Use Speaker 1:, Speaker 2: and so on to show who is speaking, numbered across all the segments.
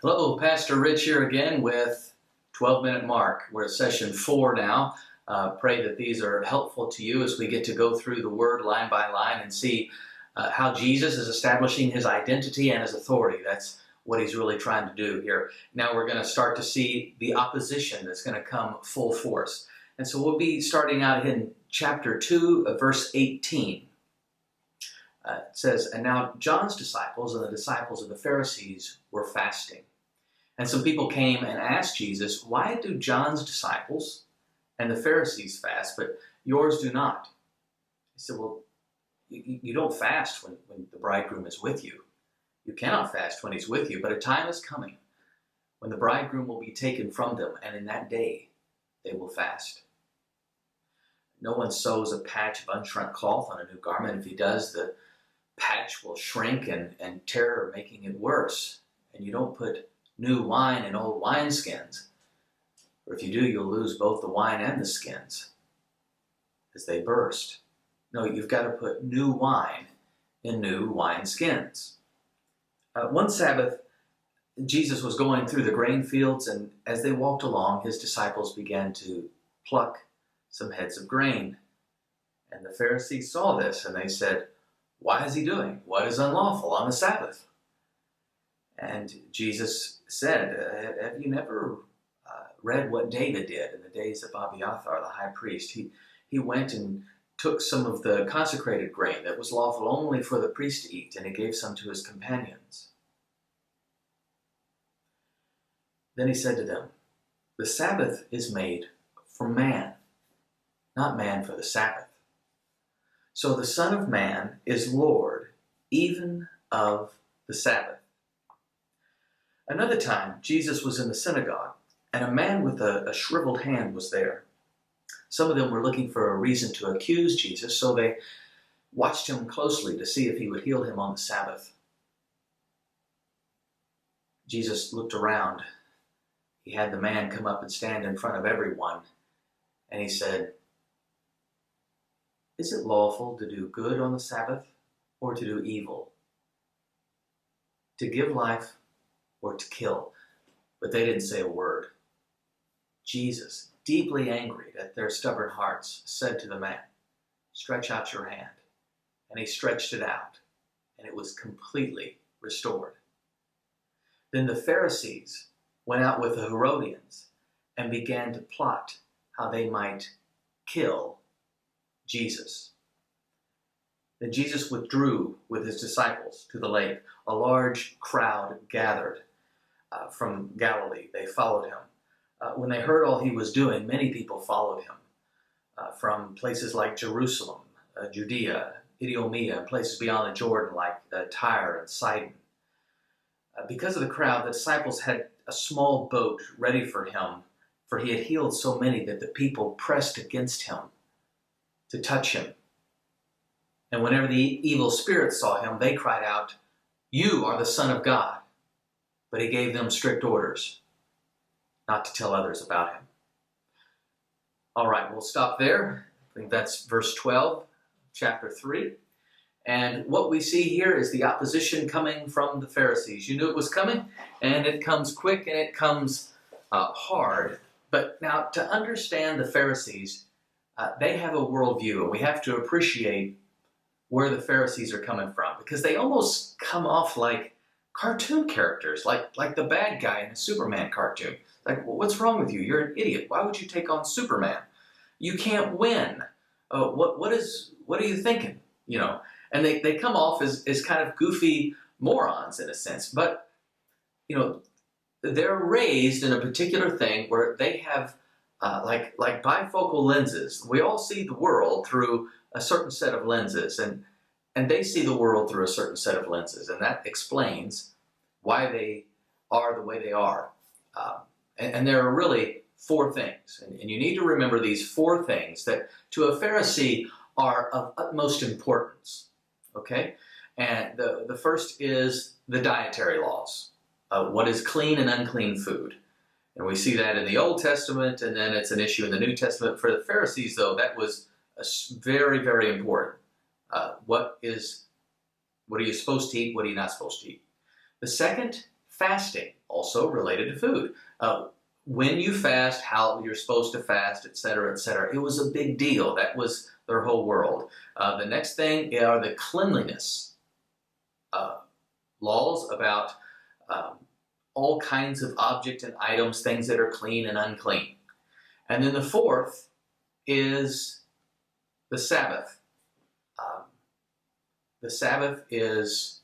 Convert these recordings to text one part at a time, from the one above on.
Speaker 1: Hello, Pastor Rich here again with 12-minute mark. We're at session 4 now. Pray that these are helpful to you as we get to go through the Word line by line and see how Jesus is establishing his identity and his authority. That's what he's really trying to do here. Now we're going to start to see the opposition that's going to come full force. And so we'll be starting out in chapter 2, verse 18. It says, "And now John's disciples and the disciples of the Pharisees were fasting. And some people came and asked Jesus, 'Why do John's disciples and the Pharisees fast, but yours do not?' He said, 'Well, you don't fast when the bridegroom is with you. You cannot fast when he's with you, but a time is coming when the bridegroom will be taken from them, and in that day they will fast. No one sews a patch of unshrunk cloth on a new garment. If he does, the patch will shrink and tear, making it worse. And you don't put new wine in old wineskins, or if you do, you'll lose both the wine and the skins as they burst. No, you've got to put new wine in new wineskins.' One Sabbath, Jesus was going through the grain fields, and as they walked along, his disciples began to pluck some heads of grain. And the Pharisees saw this, and they said, 'Why is he doing what is unlawful on the Sabbath?' And Jesus said, 'Have you never read what David did in the days of Abiathar, the high priest? He went and took some of the consecrated grain that was lawful only for the priest to eat, and he gave some to his companions.' Then he said to them, 'The Sabbath is made for man, not man for the Sabbath. So the Son of Man is Lord even of the Sabbath.' Another time, Jesus was in the synagogue, and a man with a shriveled hand was there. Some of them were looking for a reason to accuse Jesus, so they watched him closely to see if he would heal him on the Sabbath. Jesus looked around. He had the man come up and stand in front of everyone, and he said, 'Is it lawful to do good on the Sabbath or to do evil? To give life or to kill?' But they didn't say a word. Jesus, deeply angry at their stubborn hearts, said to the man, 'Stretch out your hand.' And he stretched it out, and it was completely restored. Then the Pharisees went out with the Herodians and began to plot how they might kill Jesus. Then Jesus withdrew with his disciples to the lake. A large crowd gathered from Galilee. They followed him. When they heard all he was doing, many people followed him from places like Jerusalem, Judea, Idumea, and places beyond the Jordan like Tyre and Sidon. Because of the crowd, the disciples had a small boat ready for him, for he had healed so many that the people pressed against him to touch him. And whenever the evil spirits saw him, they cried out, 'You are the Son of God.' But he gave them strict orders not to tell others about him." All right, we'll stop there. I think that's verse 12, chapter 3. And what we see here is the opposition coming from the Pharisees. You knew it was coming, and it comes quick and it comes hard. But now, to understand the Pharisees, they have a worldview, and we have to appreciate where the Pharisees are coming from, because they almost come off like cartoon characters, like the bad guy in a Superman cartoon. Like, well, what's wrong with you? You're an idiot. Why would you take on Superman? You can't win. What are you thinking? And they come off as kind of goofy morons in a sense, but they're raised in a particular thing where they have like bifocal lenses. We all see the world through a certain set of lenses, and they see the world through a certain set of lenses, and that explains why they are the way they are. And there are really four things, and you need to remember these four things that to a Pharisee are of utmost importance. Okay? And the first is the dietary laws. What is clean and unclean food. And we see that in the Old Testament, and then it's an issue in the New Testament. For the Pharisees, though, that was very, very important. What are you supposed to eat? What are you not supposed to eat? The second, fasting, also related to food. When you fast, how you're supposed to fast, etc., etc. It was a big deal. That was their whole world. The next thing are the cleanliness laws about all kinds of objects and items, things that are clean and unclean. And then the fourth is the Sabbath. The Sabbath is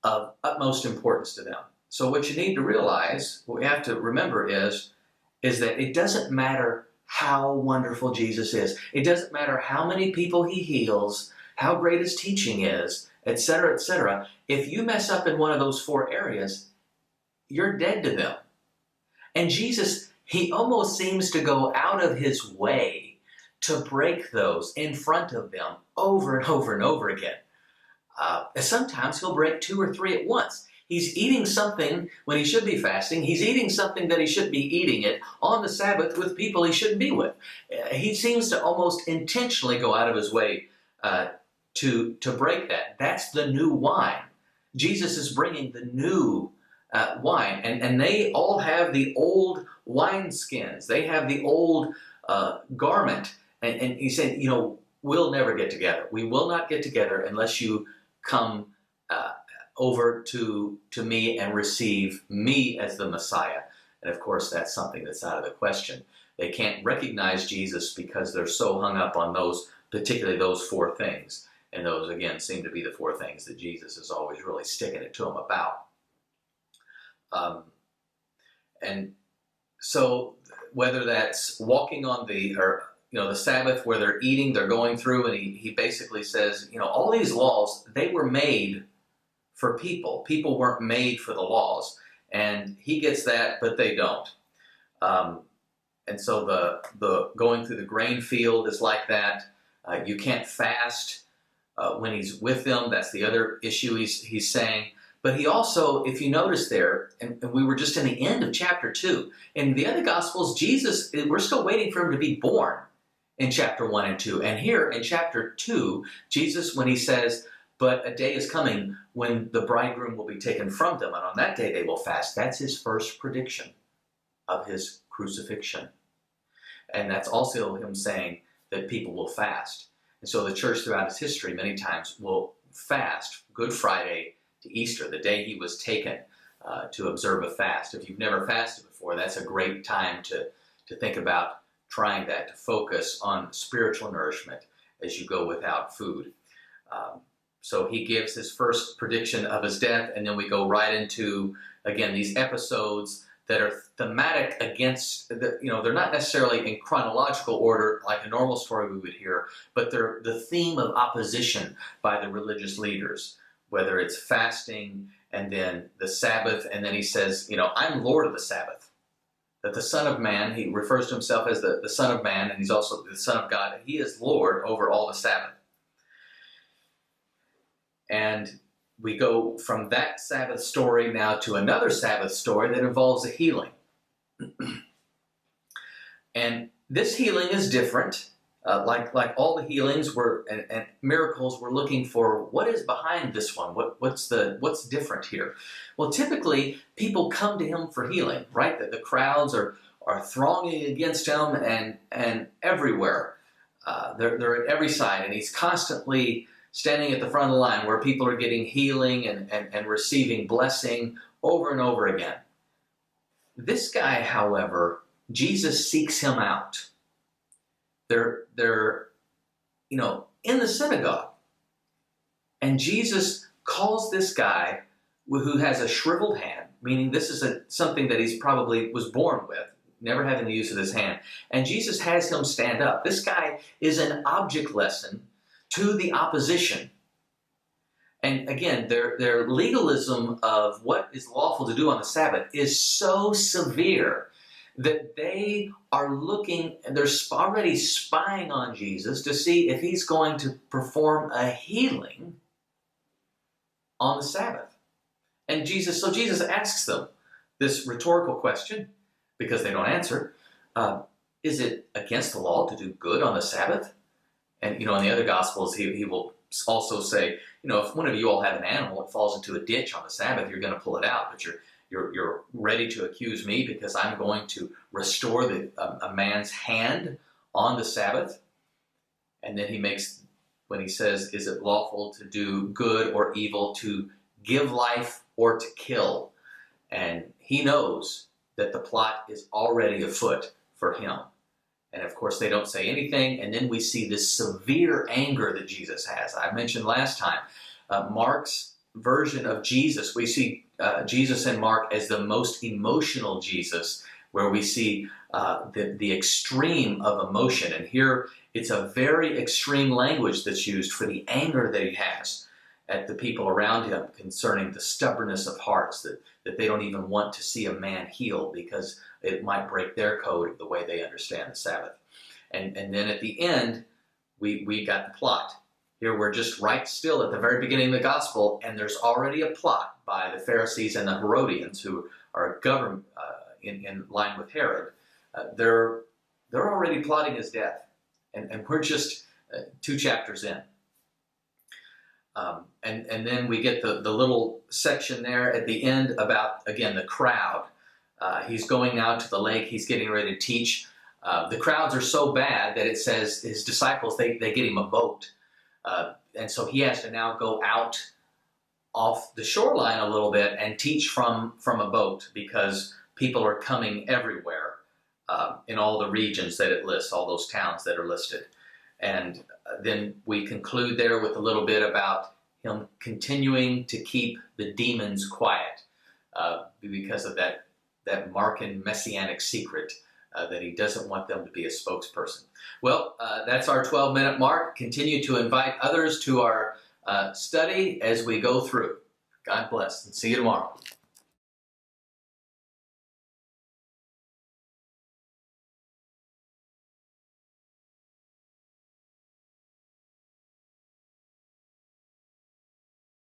Speaker 1: of utmost importance to them. So what you need to realize, what we have to remember is that it doesn't matter how wonderful Jesus is. It doesn't matter how many people he heals, how great his teaching is, etc., etc. If you mess up in one of those four areas, you're dead to them. And Jesus, he almost seems to go out of his way to break those in front of them over and over and over again. Sometimes he'll break two or three at once. He's eating something when he should be fasting. He's eating something that he should be eating it on the Sabbath with people he shouldn't be with. He seems to almost intentionally go out of his way to break that. That's the new wine. Jesus is bringing the new wine. And they all have the old wineskins. They have the old garment. And he said, we'll never get together. We will not get together unless you come over to me and receive me as the Messiah. And of course, that's something that's out of the question. They can't recognize Jesus because they're so hung up on those, particularly those four things. And those, again, seem to be the four things that Jesus is always really sticking it to them about. And so whether that's walking on the Sabbath where they're eating, they're going through, and he basically says, all these laws, they were made for people. People weren't made for the laws. And he gets that, but they don't. And so the going through the grain field is like that. You can't fast when he's with them. That's the other issue he's saying. But he also, if you notice there, and we were just in the end of chapter 2, in the other Gospels, Jesus, we're still waiting for him to be born in chapter 1 and 2. And here in chapter 2, Jesus, when he says, but a day is coming when the bridegroom will be taken from them, and on that day they will fast. That's his first prediction of his crucifixion. And that's also him saying that people will fast. And so the church throughout its history many times will fast Good Friday to Easter, the day he was taken, to observe a fast. If you've never fasted before, that's a great time to think about trying that, to focus on spiritual nourishment as you go without food. So he gives his first prediction of his death, and then we go right into, again, these episodes that are thematic against, they're not necessarily in chronological order like a normal story we would hear, but they're the theme of opposition by the religious leaders, whether it's fasting and then the Sabbath, and then he says, I'm Lord of the Sabbath. That the Son of Man, he refers to himself as the Son of Man, and he's also the Son of God. He is Lord over all the Sabbath. And we go from that Sabbath story now to another Sabbath story that involves a healing. And this healing is different. Like all the healings and miracles, we're looking for what is behind this one. What's different here? Well, typically people come to him for healing, right? That the crowds are thronging against him and everywhere. They're at every side, and he's constantly standing at the front of the line where people are getting healing and receiving blessing over and over again. This guy, however, Jesus seeks him out. They're in the synagogue. And Jesus calls this guy who has a shriveled hand, meaning this is something that he's probably was born with, never having the use of his hand. And Jesus has him stand up. This guy is an object lesson to the opposition. And again, their legalism of what is lawful to do on the Sabbath is so severe that they are looking, and they're already spying on Jesus to see if he's going to perform a healing on the Sabbath. And Jesus asks them this rhetorical question, because they don't answer, is it against the law to do good on the Sabbath? And in the other Gospels, he will also say, if one of you all have an animal, it falls into a ditch on the Sabbath, you're going to pull it out, but you're ready to accuse me because I'm going to restore a man's hand on the Sabbath. And then when he says, is it lawful to do good or evil, to give life or to kill? And he knows that the plot is already afoot for him. And of course, they don't say anything. And then we see this severe anger that Jesus has. I mentioned last time, Mark's version of Jesus, we see Jesus in Mark as the most emotional Jesus, where we see the extreme of emotion. And here it's a very extreme language that's used for the anger that he has at the people around him concerning the stubbornness of hearts, that they don't even want to see a man healed because it might break their code of the way they understand the Sabbath. And then at the end, we got the plot. Here we're just right still at the very beginning of the gospel, and there's already a plot by the Pharisees and the Herodians, who are governed in line with Herod. They're already plotting his death, and we're just 2 chapters in. And then we get the little section there at the end about, again, the crowd. He's going now to the lake. He's getting ready to teach. The crowds are so bad that it says his disciples, they get him a boat. And so he has to now go out off the shoreline a little bit and teach from a boat, because people are coming everywhere in all the regions that it lists, all those towns that are listed. And then we conclude there with a little bit about him continuing to keep the demons quiet because of that Markan messianic secret that he doesn't want them to be a spokesperson. Well, that's our 12-minute mark. Continue to invite others to our study as we go through. God bless, and see you tomorrow.